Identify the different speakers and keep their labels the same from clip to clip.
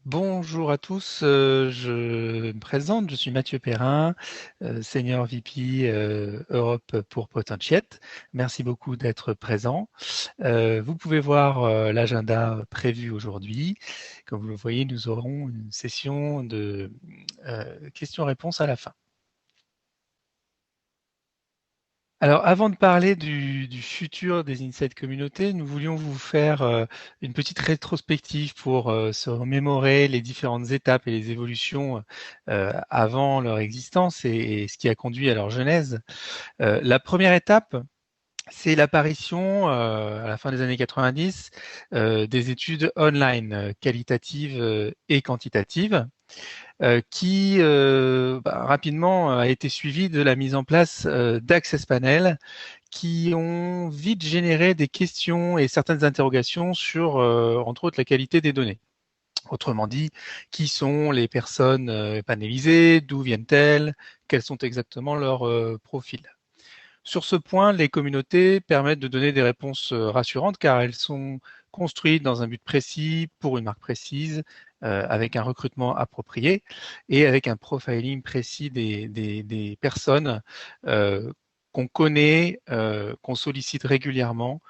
Speaker 1: Bonjour à tous, je me présente, je suis Mathieu Perrin, Senior VP Europe pour Potentiate. Merci beaucoup d'être présent. Vous pouvez voir l'agenda prévu aujourd'hui. Comme vous le voyez, nous aurons une session de questions-réponses à la fin. Alors, avant de parler du futur des Inside Communautés, nous voulions vous faire une petite rétrospective pour se remémorer les différentes étapes et les évolutions avant leur existence et ce qui a conduit à leur genèse. La première étape, c'est l'apparition à la fin des années 90 des études online qualitatives et quantitatives qui rapidement a été suivi de la mise en place d'Access Panel qui ont vite généré des questions et certaines interrogations sur, entre autres, la qualité des données. Autrement dit, qui sont les personnes panélisées, d'où viennent-elles, quels sont exactement leurs profils. Sur ce point, les communautés permettent de donner des réponses rassurantes car elles sont construites dans un but précis, pour une marque précise, avec un recrutement approprié et avec un profiling précis des personnes qu'on connaît, qu'on sollicite régulièrement,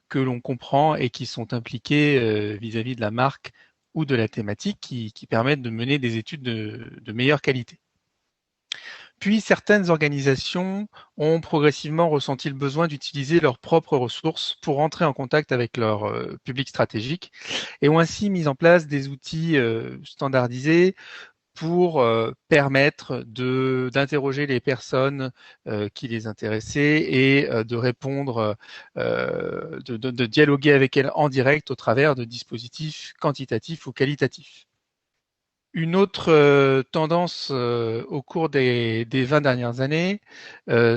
Speaker 1: que l'on comprend et qui sont impliquées vis-à-vis de la marque ou de la thématique qui permettent de mener des études de meilleure qualité. Puis certaines organisations ont progressivement ressenti le besoin d'utiliser leurs propres ressources pour entrer en contact avec leur public stratégique et ont ainsi mis en place des outils standardisés pour permettre d'interroger les personnes qui les intéressaient et de répondre, de dialoguer avec elles en direct au travers de dispositifs quantitatifs ou qualitatifs. Une autre tendance au cours des 20 dernières années,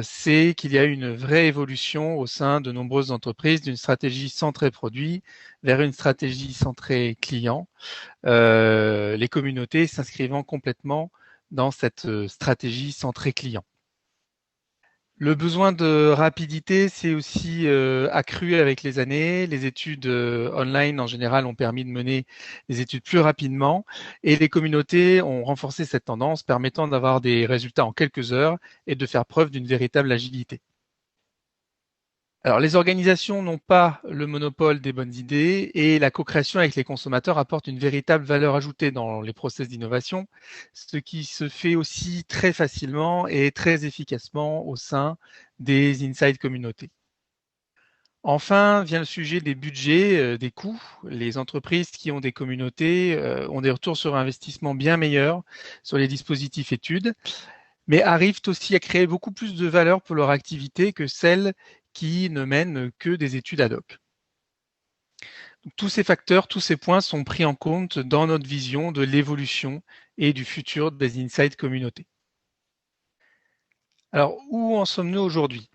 Speaker 1: c'est qu'il y a une vraie évolution au sein de nombreuses entreprises d'une stratégie centrée produit vers une stratégie centrée client, les communautés s'inscrivant complètement dans cette stratégie centrée client. Le besoin de rapidité s'est aussi accru avec les années. Les études online en général ont permis de mener des études plus rapidement et les communautés ont renforcé cette tendance, permettant d'avoir des résultats en quelques heures et de faire preuve d'une véritable agilité. Alors, les organisations n'ont pas le monopole des bonnes idées et la co-création avec les consommateurs apporte une véritable valeur ajoutée dans les process d'innovation, ce qui se fait aussi très facilement et très efficacement au sein des inside communautés. Enfin, vient le sujet des budgets, des coûts. Les entreprises qui ont des communautés ont des retours sur investissement bien meilleurs sur les dispositifs études, mais arrivent aussi à créer beaucoup plus de valeur pour leur activité que celles qui ne mènent que des études ad hoc. Tous ces facteurs, tous ces points sont pris en compte dans notre vision de l'évolution et du futur des inside communautés. Alors, où en sommes-nous aujourd'hui?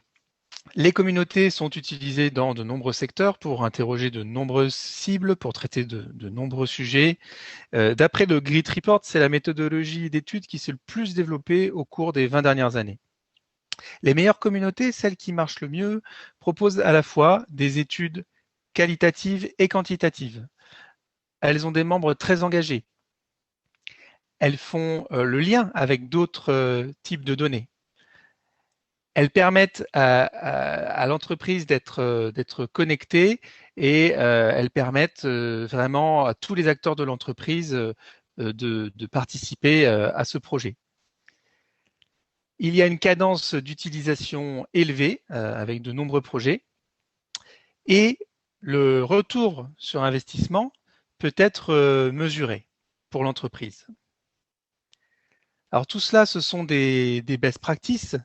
Speaker 1: Les communautés sont utilisées dans de nombreux secteurs pour interroger de nombreuses cibles, pour traiter de nombreux sujets. D'après le Grid Report, c'est la méthodologie d'étude qui s'est le plus développée au cours des 20 dernières années. Les meilleures communautés, celles qui marchent le mieux, proposent à la fois des études qualitatives et quantitatives. Elles ont des membres très engagés. Elles font le lien avec d'autres types de données. Elles permettent à l'entreprise d'être connectée et elles permettent vraiment à tous les acteurs de l'entreprise de participer à ce projet. Il y a une cadence d'utilisation élevée avec de nombreux projets et le retour sur investissement peut être mesuré pour l'entreprise. Alors tout cela, ce sont des best practices,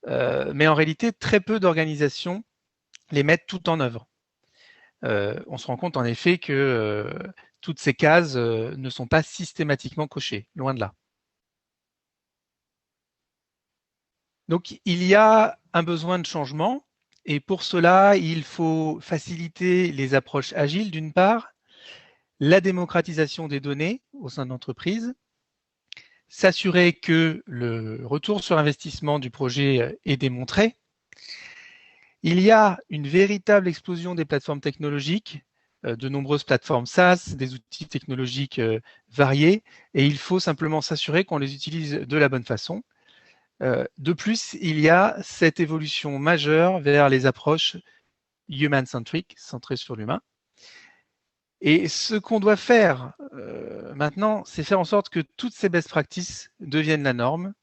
Speaker 1: mais en réalité, très peu d'organisations les mettent tout en œuvre. On se rend compte en effet que toutes ces cases ne sont pas systématiquement cochées, loin de là. Donc il y a un besoin de changement et pour cela, il faut faciliter les approches agiles d'une part, la démocratisation des données au sein de l'entreprise, s'assurer que le retour sur investissement du projet est démontré. Il y a une véritable explosion des plateformes technologiques de nombreuses plateformes SaaS, des outils technologiques variés, et il faut simplement s'assurer qu'on les utilise de la bonne façon. De plus, il y a cette évolution majeure vers les approches human-centric, centrées sur l'humain. Et ce qu'on doit faire maintenant, c'est faire en sorte que toutes ces best practices deviennent la norme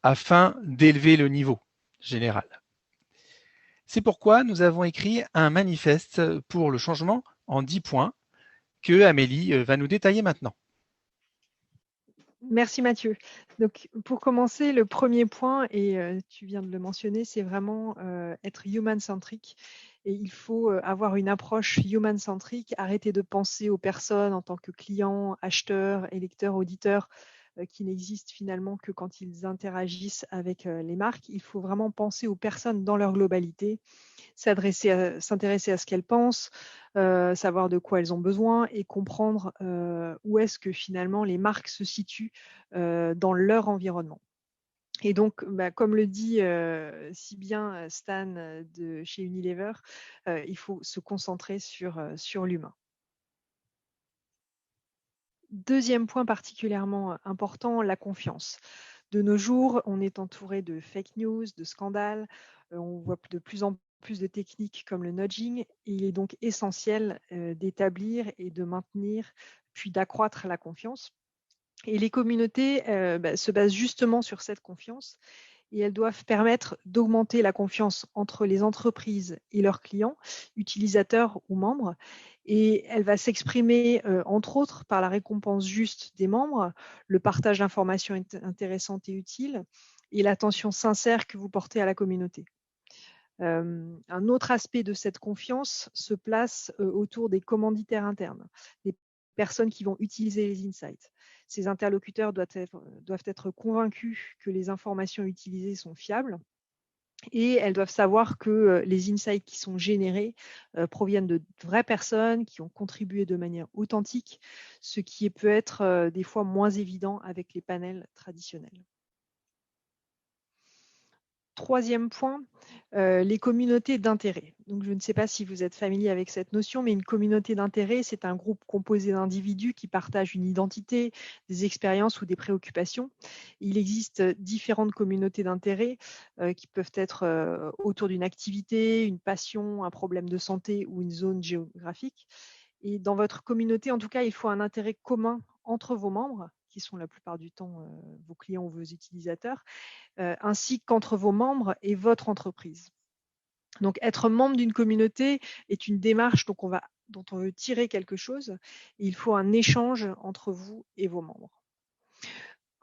Speaker 1: afin d'élever le niveau général. C'est pourquoi nous avons écrit un manifeste pour le changement en 10 points que Amélie va nous détailler maintenant.
Speaker 2: Merci Mathieu. Donc, pour commencer, le premier point, et tu viens de le mentionner, c'est vraiment être human-centric. Et il faut avoir une approche human-centric, arrêter de penser aux personnes en tant que clients, acheteurs, électeurs, auditeurs, qui n'existent finalement que quand ils interagissent avec les marques. Il faut vraiment penser aux personnes dans leur globalité, s'intéresser à ce qu'elles pensent, savoir de quoi elles ont besoin et comprendre où est-ce que finalement les marques se situent dans leur environnement. Et donc, comme le dit si bien Stan de chez Unilever, il faut se concentrer sur l'humain. Deuxième point particulièrement important, la confiance. De nos jours, on est entouré de fake news, de scandales. On voit de plus en plus de techniques comme le nudging. Il est donc essentiel d'établir et de maintenir, puis d'accroître la confiance. Et les communautés se basent justement sur cette confiance et elles doivent permettre d'augmenter la confiance entre les entreprises et leurs clients, utilisateurs ou membres. Et elle va s'exprimer, entre autres, par la récompense juste des membres, le partage d'informations intéressantes et utiles, et l'attention sincère que vous portez à la communauté. Un autre aspect de cette confiance se place autour des commanditaires internes, des personnes qui vont utiliser les insights. Ces interlocuteurs doivent être convaincus que les informations utilisées sont fiables et elles doivent savoir que les insights qui sont générés proviennent de vraies personnes qui ont contribué de manière authentique, ce qui peut être des fois moins évident avec les panels traditionnels. Troisième point, les communautés d'intérêt. Donc, je ne sais pas si vous êtes familier avec cette notion, mais une communauté d'intérêt, c'est un groupe composé d'individus qui partagent une identité, des expériences ou des préoccupations. Il existe différentes communautés d'intérêt qui peuvent être autour d'une activité, une passion, un problème de santé ou une zone géographique. Et dans votre communauté, en tout cas, il faut un intérêt commun entre vos membres, qui sont la plupart du temps vos clients ou vos utilisateurs, ainsi qu'entre vos membres et votre entreprise. Donc, être membre d'une communauté est une démarche dont on veut tirer quelque chose. Et il faut un échange entre vous et vos membres.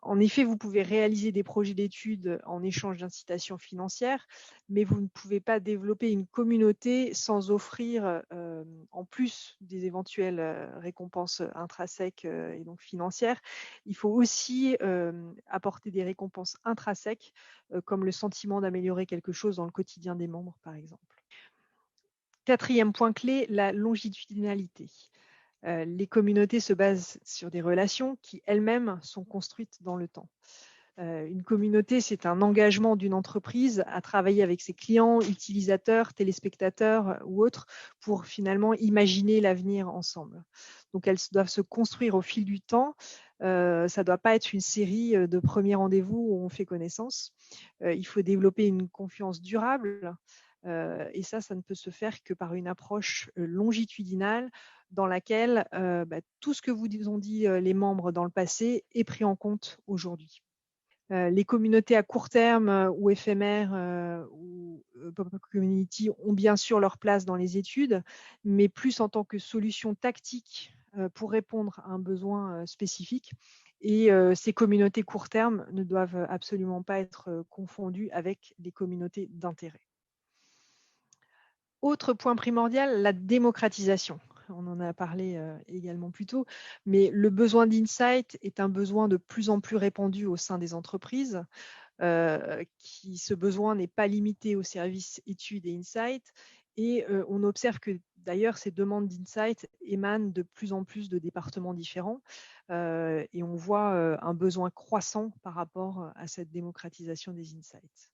Speaker 2: En effet, vous pouvez réaliser des projets d'études en échange d'incitations financières, mais vous ne pouvez pas développer une communauté sans offrir, en plus des éventuelles récompenses intrinsèques et donc financières, il faut aussi apporter des récompenses intrinsèques, comme le sentiment d'améliorer quelque chose dans le quotidien des membres, par exemple. Quatrième point clé, la longitudinalité. Les communautés se basent sur des relations qui elles-mêmes sont construites dans le temps. Une communauté, c'est un engagement d'une entreprise à travailler avec ses clients, utilisateurs, téléspectateurs ou autres pour finalement imaginer l'avenir ensemble. Donc elles doivent se construire au fil du temps. Ça ne doit pas être une série de premiers rendez-vous où on fait connaissance. Il faut développer une confiance durable. Et ça ne peut se faire que par une approche longitudinale dans laquelle tout ce que vous ont dit les membres dans le passé est pris en compte aujourd'hui. Les communautés à court terme ou éphémères ou pop-up community ont bien sûr leur place dans les études, mais plus en tant que solution tactique pour répondre à un besoin spécifique. Et ces communautés court terme ne doivent absolument pas être confondues avec les communautés d'intérêt. Autre point primordial, la démocratisation. On en a parlé également plus tôt, mais le besoin d'insight est un besoin de plus en plus répandu au sein des entreprises. Ce besoin n'est pas limité aux services études et insights. Et on observe que d'ailleurs, ces demandes d'insight émanent de plus en plus de départements différents. Et on voit un besoin croissant par rapport à cette démocratisation des insights.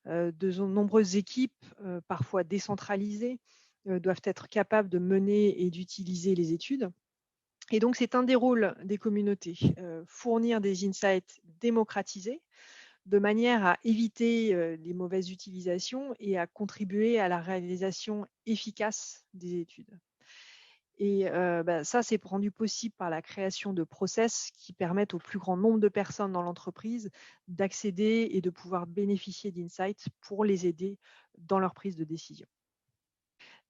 Speaker 2: De nombreuses équipes, parfois décentralisées, doivent être capables de mener et d'utiliser les études. Et donc, c'est un des rôles des communautés, fournir des insights démocratisés de manière à éviter les mauvaises utilisations et à contribuer à la réalisation efficace des études. Et ça, c'est rendu possible par la création de process qui permettent au plus grand nombre de personnes dans l'entreprise d'accéder et de pouvoir bénéficier d'insights pour les aider dans leur prise de décision.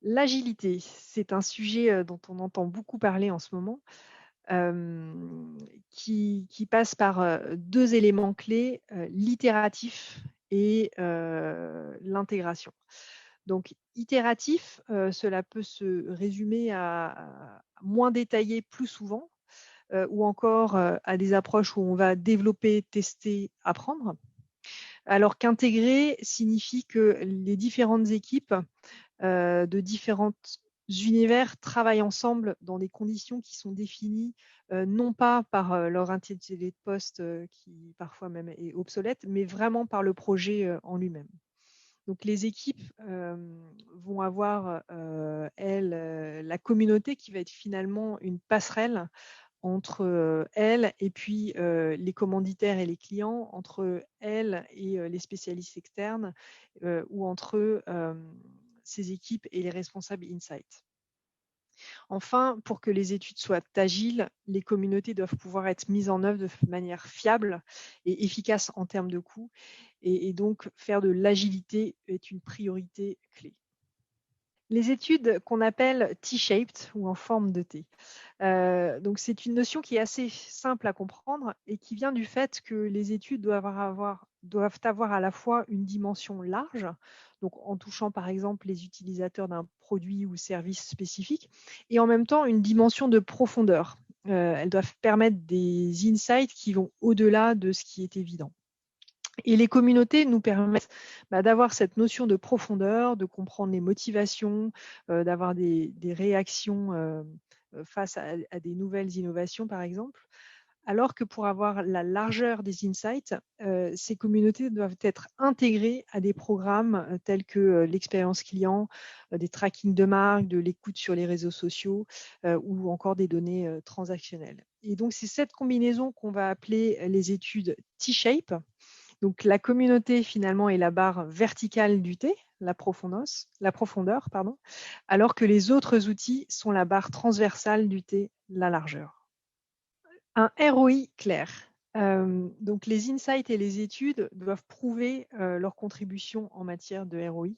Speaker 2: L'agilité, c'est un sujet dont on entend beaucoup parler en ce moment, qui passe par 2 éléments clés, l'itératif et l'intégration. Donc itératif, cela peut se résumer à moins détaillé plus souvent, ou encore, à des approches où on va développer, tester, apprendre. Alors qu'intégrer signifie que les différentes équipes, de différents univers travaillent ensemble dans des conditions qui sont définies, non pas par, leur intitulé de poste, qui parfois même est obsolète, mais vraiment par le projet, en lui-même. Donc les équipes vont avoir, elles, la communauté qui va être finalement une passerelle entre elles et puis les commanditaires et les clients, entre elles et les spécialistes externes, ou entre ces équipes et les responsables Insight. Enfin, pour que les études soient agiles, les communautés doivent pouvoir être mises en œuvre de manière fiable et efficace en termes de coûts. Et donc, faire de l'agilité est une priorité clé. Les études qu'on appelle T-shaped ou en forme de T. Donc, c'est une notion qui est assez simple à comprendre et qui vient du fait que les études doivent avoir à la fois une dimension large, donc en touchant par exemple les utilisateurs d'un produit ou service spécifique, et en même temps une dimension de profondeur. Elles doivent permettre des insights qui vont au-delà de ce qui est évident. Et les communautés nous permettent d'avoir cette notion de profondeur, de comprendre les motivations, d'avoir des réactions face à des nouvelles innovations, par exemple. Alors que pour avoir la largeur des insights, ces communautés doivent être intégrées à des programmes tels que l'expérience client, des tracking de marque, de l'écoute sur les réseaux sociaux ou encore des données transactionnelles. Et donc, c'est cette combinaison qu'on va appeler les études T-shape. Donc, la communauté, finalement, est la barre verticale du T, la profondeur, pardon, alors que les autres outils sont la barre transversale du T, la largeur. Un ROI clair. Donc, les insights et les études doivent prouver leur contribution en matière de ROI,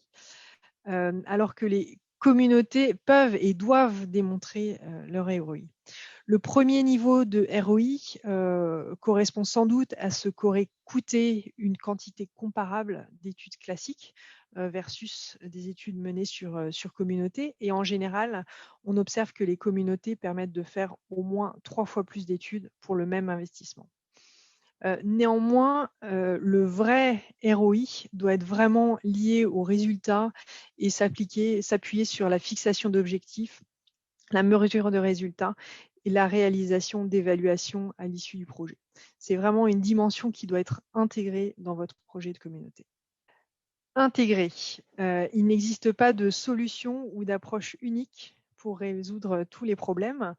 Speaker 2: alors que les communautés peuvent et doivent démontrer leur ROI. Le premier niveau de ROI correspond sans doute à ce qu'aurait coûté une quantité comparable d'études classiques versus des études menées sur communauté. Et en général, on observe que les communautés permettent de faire au moins 3 fois plus d'études pour le même investissement. Néanmoins, le vrai ROI doit être vraiment lié aux résultats et s'appuyer sur la fixation d'objectifs, la mesure de résultats et la réalisation d'évaluations à l'issue du projet. C'est vraiment une dimension qui doit être intégrée dans votre projet de communauté. Intégrer. Il n'existe pas de solution ou d'approche unique pour résoudre tous les problèmes.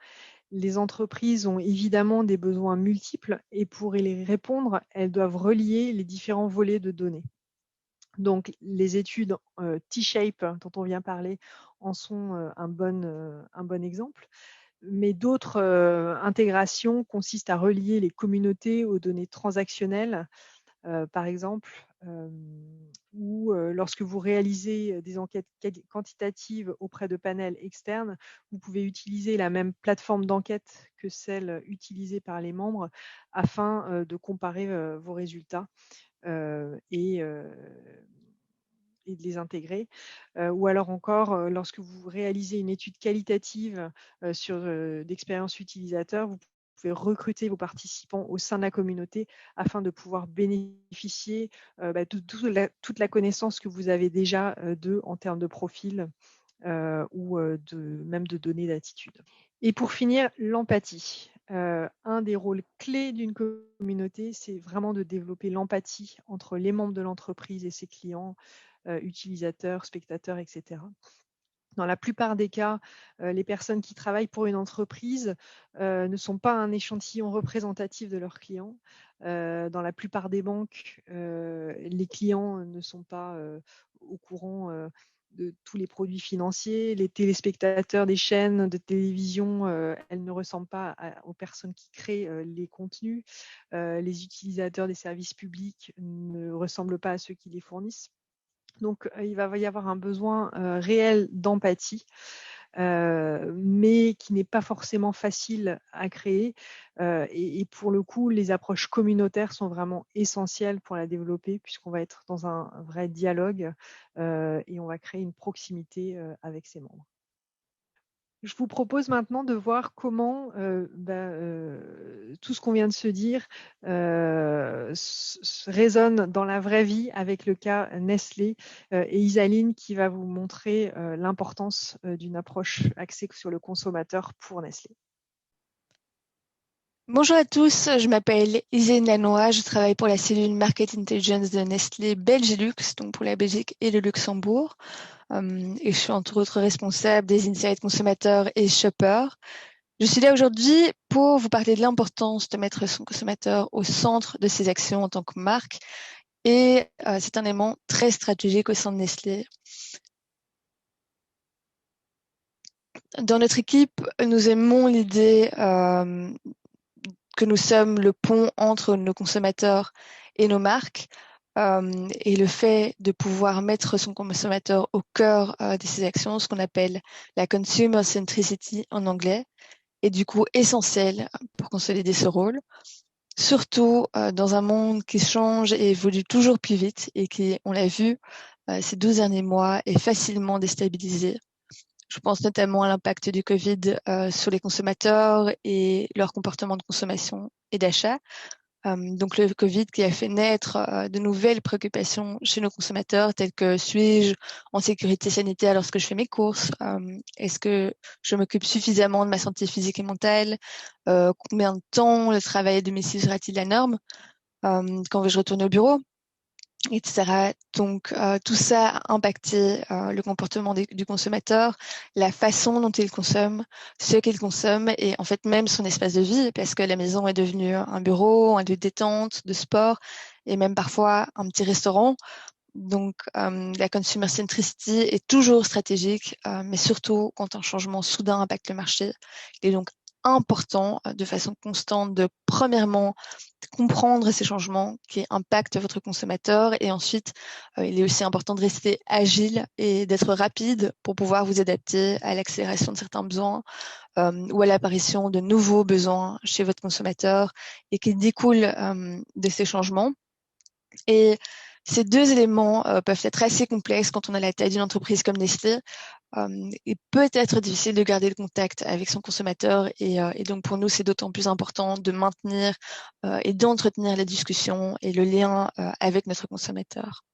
Speaker 2: Les entreprises ont évidemment des besoins multiples et pour y répondre, elles doivent relier les différents volets de données. Donc, les études T-shape dont on vient parler en sont un bon exemple. Mais d'autres intégrations consistent à relier les communautés aux données transactionnelles, par exemple, ou lorsque vous réalisez des enquêtes quantitatives auprès de panels externes, vous pouvez utiliser la même plateforme d'enquête que celle utilisée par les membres afin de comparer vos résultats et de les intégrer. Ou alors encore, lorsque vous réalisez une étude qualitative sur d'expérience utilisateur, vous pouvez recruter vos participants au sein de la communauté afin de pouvoir bénéficier de toute la connaissance que vous avez déjà d'eux en termes de profil ou même de données d'attitude. Et pour finir, l'empathie. Un des rôles clés d'une communauté, c'est vraiment de développer l'empathie entre les membres de l'entreprise et ses clients, utilisateurs, spectateurs, etc. Dans la plupart des cas, les personnes qui travaillent pour une entreprise ne sont pas un échantillon représentatif de leurs clients. Dans la plupart des banques, les clients ne sont pas au courant de tous les produits financiers. Les téléspectateurs des chaînes de télévision, elles ne ressemblent pas aux personnes qui créent les contenus. Les utilisateurs des services publics ne ressemblent pas à ceux qui les fournissent. Donc, il va y avoir un besoin réel d'empathie, mais qui n'est pas forcément facile à créer. Et pour le coup, les approches communautaires sont vraiment essentielles pour la développer, puisqu'on va être dans un vrai dialogue et on va créer une proximité avec ses membres. Je vous propose maintenant de voir comment tout ce qu'on vient de se dire résonne dans la vraie vie avec le cas Nestlé et Isaline qui va vous montrer l'importance d'une approche axée sur le consommateur pour Nestlé.
Speaker 3: Bonjour à tous, je m'appelle Isaline Lannoy, je travaille pour la cellule Market Intelligence de Nestlé Belgilux, donc pour la Belgique et le Luxembourg. Et je suis entre autres responsable des insights consommateurs et shopper. Je suis là aujourd'hui pour vous parler de l'importance de mettre son consommateur au centre de ses actions en tant que marque. Et c'est un élément très stratégique au sein de Nestlé. Dans notre équipe, nous aimons l'idée que nous sommes le pont entre nos consommateurs et nos marques. Et le fait de pouvoir mettre son consommateur au cœur de ses actions, ce qu'on appelle la consumer centricity en anglais, est du coup essentiel pour consolider ce rôle. Surtout dans un monde qui change et évolue toujours plus vite et qui, on l'a vu ces 12 derniers mois, est facilement déstabilisé. Je pense notamment à l'impact du Covid sur les consommateurs et leur comportement de consommation et d'achat. Donc le Covid qui a fait naître de nouvelles préoccupations chez nos consommateurs telles que suis-je en sécurité sanitaire lorsque je fais mes courses, est-ce que je m'occupe suffisamment de ma santé physique et mentale, combien de temps le travail à domicile sera-t-il la norme, quand vais-je retourner au bureau, etc. Donc tout ça a impacté le comportement du consommateur, la façon dont il consomme, ce qu'il consomme et en fait même son espace de vie parce que la maison est devenue un bureau, un lieu de détente, de sport et même parfois un petit restaurant. Donc la consumer centricity est toujours stratégique, mais surtout quand un changement soudain impacte le marché. Il est donc important de façon constante de premièrement comprendre ces changements qui impactent votre consommateur et ensuite il est aussi important de rester agile et d'être rapide pour pouvoir vous adapter à l'accélération de certains besoins ou à l'apparition de nouveaux besoins chez votre consommateur et qui découlent de ces changements. Et ces deux éléments peuvent être assez complexes quand on a la taille d'une entreprise comme Nestlé. Il peut être difficile de garder le contact avec son consommateur et donc pour nous, c'est d'autant plus important de maintenir et d'entretenir la discussion et le lien avec notre consommateur.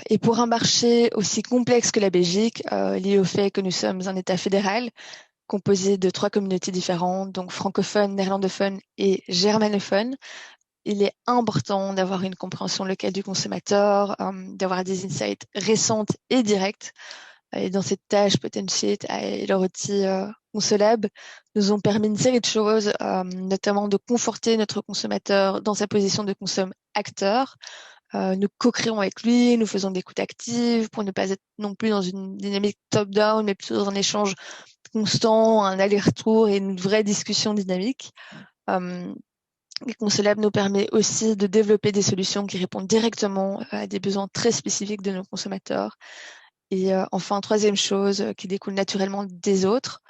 Speaker 3: Et pour un marché aussi complexe que la Belgique, lié au fait que nous sommes un État fédéral, composé de 3 communautés différentes, donc francophones, néerlandophones et germanophones, il est important d'avoir une compréhension locale du consommateur, d'avoir des insights récentes et directs. Et dans cette tâche, Potentiate et leur outil Consolab nous ont permis une série de choses, notamment de conforter notre consommateur dans sa position de consomme-acteur. Nous co-créons avec lui, nous faisons des écoutes actives pour ne pas être non plus dans une dynamique top-down, mais plutôt dans un échange constant, un aller-retour et une vraie discussion dynamique. Et Consolab nous permet aussi de développer des solutions qui répondent directement à des besoins très spécifiques de nos consommateurs. Et enfin, troisième chose qui découle naturellement des autres,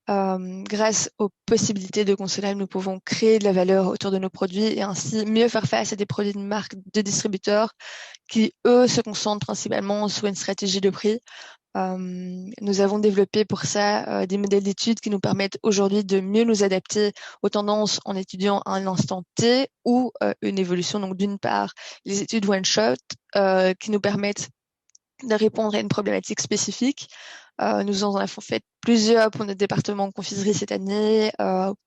Speaker 3: grâce aux possibilités de Consolab, nous pouvons créer de la valeur autour de nos produits et ainsi mieux faire face à des produits de marque de distributeurs qui, eux, se concentrent principalement sur une stratégie de prix. Nous avons développé pour ça des modèles d'études qui nous permettent aujourd'hui de mieux nous adapter aux tendances en étudiant un instant T ou une évolution. Donc d'une part, les études one-shot qui nous permettent de répondre à une problématique spécifique Nous en avons fait plusieurs pour notre département confiserie cette année,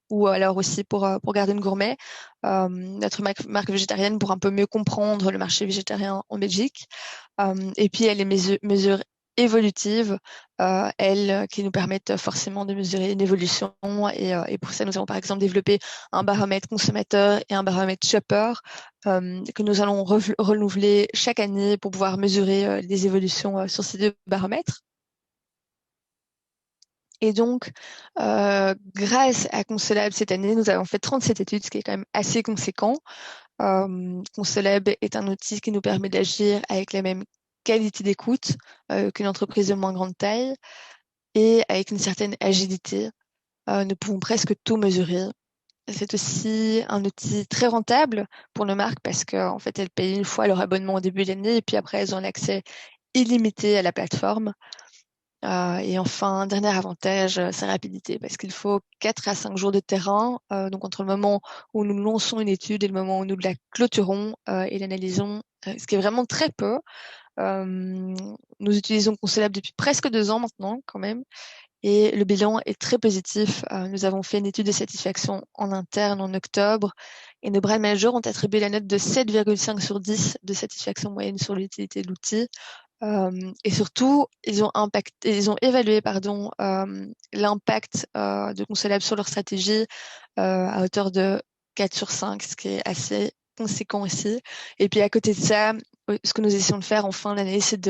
Speaker 3: ou alors aussi pour Garden Gourmet, notre marque végétarienne, pour un peu mieux comprendre le marché végétarien en Belgique. Et puis, il y a les mesures évolutives, elles, qui nous permettent forcément de mesurer une évolution. Et pour ça, nous avons par exemple développé un baromètre consommateur et un baromètre shopper, que nous allons renouveler chaque année pour pouvoir mesurer les évolutions sur ces deux baromètres. Et donc, grâce à Consolab cette année, nous avons fait 37 études, ce qui est quand même assez conséquent. Consolab est un outil qui nous permet d'agir avec la même qualité d'écoute qu'une entreprise de moins grande taille et avec une certaine agilité. Nous pouvons presque tout mesurer. C'est aussi un outil très rentable pour nos marques parce qu'en fait, elles payent une fois leur abonnement au début de l'année et puis après, elles ont l'accès illimité à la plateforme. Et enfin, dernier avantage, sa rapidité, parce qu'il faut 4 à 5 jours de terrain, donc entre le moment où nous lançons une étude et le moment où nous la clôturons et l'analysons, ce qui est vraiment très peu. Nous utilisons Consolab depuis presque 2 ans maintenant, quand même, et le bilan est très positif. Nous avons fait une étude de satisfaction en interne en octobre, et nos brand managers ont attribué la note de 7,5 sur 10 de satisfaction moyenne sur l'utilité de l'outil. Et surtout, ils ont évalué l'impact de Consolab sur leur stratégie à hauteur de 4 sur 5, ce qui est assez conséquent aussi. Et puis à côté de ça, ce que nous essayons de faire en fin d'année, c'est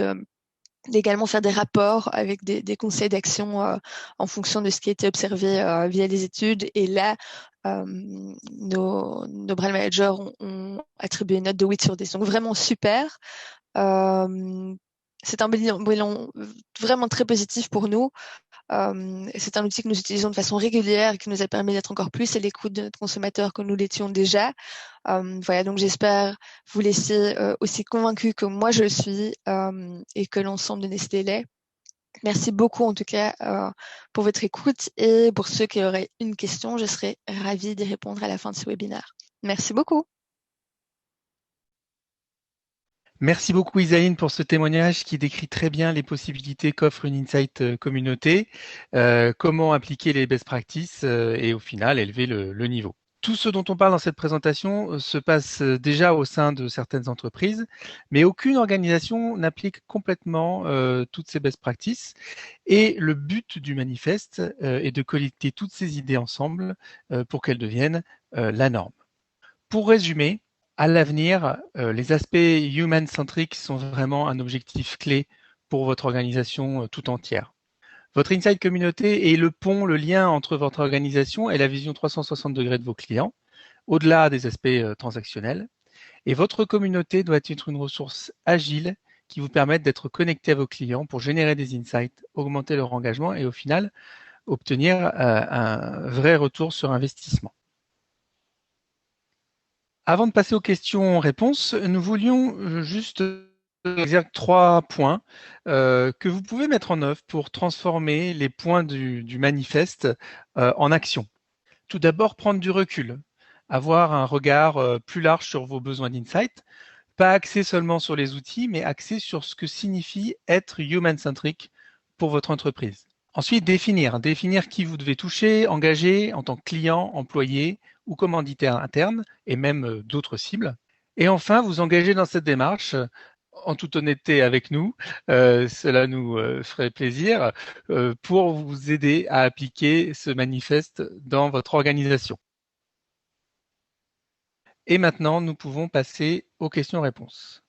Speaker 3: d'également faire des rapports avec des conseils d'action en fonction de ce qui a été observé via les études. Et là, nos brand managers ont attribué une note de 8 sur 10. Donc vraiment super. C'est un bilan vraiment très positif pour nous. C'est un outil que nous utilisons de façon régulière et qui nous a permis d'être encore plus à l'écoute de notre consommateur que nous l'étions déjà. Voilà, donc j'espère vous laisser aussi convaincus que moi je le suis et que l'ensemble de Nestlé l'est. Merci beaucoup en tout cas pour votre écoute, et pour ceux qui auraient une question, je serai ravie d'y répondre à la fin de ce webinaire. Merci beaucoup.
Speaker 1: Merci beaucoup Isaïne pour ce témoignage qui décrit très bien les possibilités qu'offre une Insight communauté, comment appliquer les best practices et au final élever le niveau. Tout ce dont on parle dans cette présentation se passe déjà au sein de certaines entreprises, mais aucune organisation n'applique complètement toutes ces best practices. Et le but du manifeste est de collecter toutes ces idées ensemble pour qu'elles deviennent la norme. Pour résumer, à l'avenir, les aspects human-centric sont vraiment un objectif clé pour votre organisation tout entière. Votre Insight Communauté est le pont, le lien entre votre organisation et la vision 360 degrés de vos clients, au-delà des aspects transactionnels. Et votre communauté doit être une ressource agile qui vous permette d'être connecté à vos clients pour générer des insights, augmenter leur engagement et au final, obtenir un vrai retour sur investissement. Avant de passer aux questions-réponses, nous voulions juste exercer 3 points que vous pouvez mettre en œuvre pour transformer les points du manifeste en action. Tout d'abord, prendre du recul, avoir un regard plus large sur vos besoins d'insight, pas axé seulement sur les outils, mais axé sur ce que signifie être human-centric pour votre entreprise. Ensuite, définir qui vous devez toucher, engager en tant que client, employé ou commanditaire interne, et même d'autres cibles. Et enfin, vous engager dans cette démarche en toute honnêteté avec nous, cela nous ferait plaisir, pour vous aider à appliquer ce manifeste dans votre organisation. Et maintenant, nous pouvons passer aux questions-réponses.